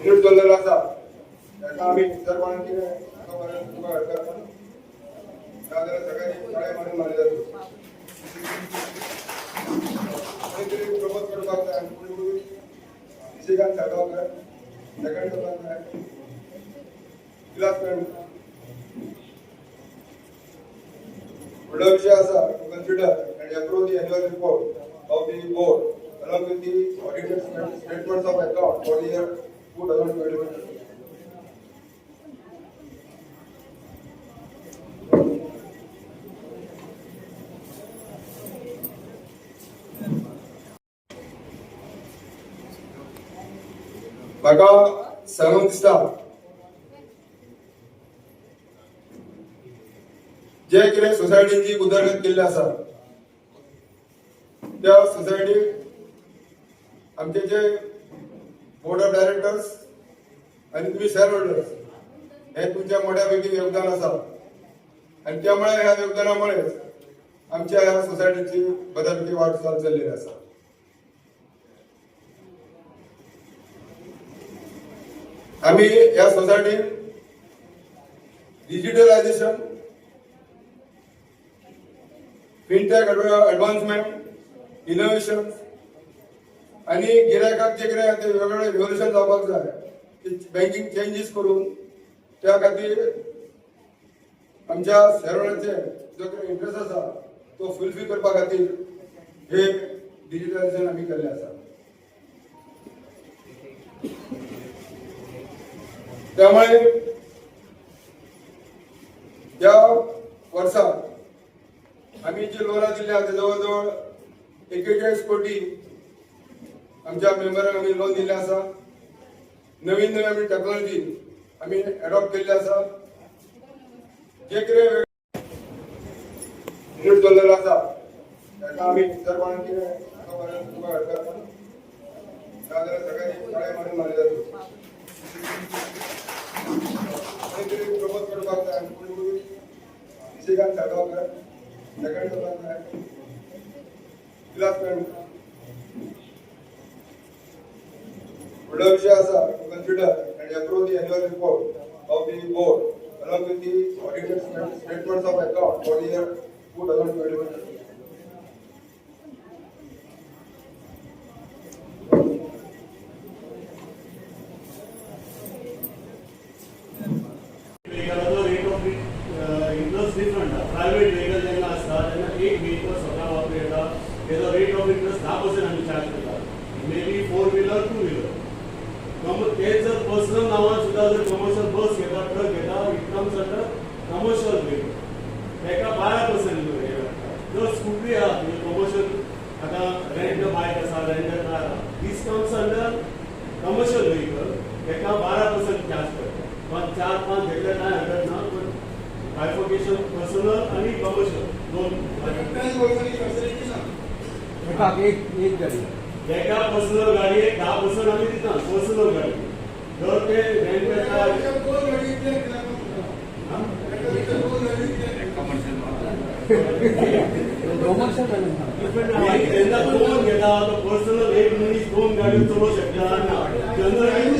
Unit चललेला असा त्याचा आम्ही इतर कोणाची सगळ्यांनी शाळे म्हणून मानले जातो प्रमोद कडबाकर निशिकांत साळगावकर सेकंड क्लासमेट पुढला विषय असा to consider and approve the annual report of the board along with the audited statements of account for the year 2021. म्हाका सांगून दिसता जे कितें सोसायटीची उदरगत केल्ली आसा त्या सोसायटीक आमचे जे बोर्ड ऑफ डायरेक्टर्स आणि तुम्ही शेअर होल्डर्स हे तुमच्या मोठ्यापैकी योगदान आसा आणि त्यामुळे ह्या योगदानामुळे आमच्या ह्या सोसायटीची बऱ्यापैकी वाटचाल चाललेली आसा. आम्ही या सोसायटीत डिजिटलायझेशन फिनटेक एडव्हान्समेंट इनोव्हेशन आणि गिरायकाक जे कितें वेगवेगळे रिव्होल्युशन जावपाक जाय बँकिंग चेंजीस करून त्या खातीर आमच्या शेअरहोल्डरांचे जो कितें इंटरेस्ट आसा तो फुलफिल करपा खातीर हे डिजिटलायझेशन आमी केल्लें आसा. त्यामुळे या वर्षात आम्ही जे लोना दिले आहे जवळजवळ 41 कोटी आमच्या मेंबरांक आम्ही लोन दिले आसा. नवीन नवीन आम्ही टेक्नॉलॉजी आम्ही अडॉप्ट केल्ली आसा. जे कितें युनिट चललेलो आसा ताका आमी इतर कोणाची सगळ्यांनी शाळे म्हणून मानले जातो प्रमोद कडबाकर निशिकांत साळगावकर सेकंड क्लासमेट पुढला विषय असा to consider and approve the annual report of the board along with the audited statements of account for the year 2021. Private vehicle जेन्ना आसता तेन्ना एक व्हेकल स्वता वापरता तेजो रेट ऑफ इंट्रस्ट 10% आमी चार्ज करतात. मे बी 4 व्हीलर 2 व्हीलर ते जर पर्सनल नांवान सुद्धा जर कमर्शियल बस घेता ट्रक घेता it comes under commercial vehicle तेका 12% हे लागता. जर स्कूटी आहा म्हणजे कमर्शियल आतां रेंट बायक आसा रेंटल कार आहा दीस कम्स अंडर कमर्शियल व्हेकल तेका 12% चार्ज करता. पण 4-5 घेतले काय हरकत ना पण बायफोकेशन पर्सनल आणि कमर्शियल दोन एक गाडी एका पर्सनल गाडी 10% आम्ही दिता पर्सनल गाडी जर ते रेंट जेन्ना दोन घेता पर्सनल एक मनीस दोन गाडयो चलोवंक शकता जनरली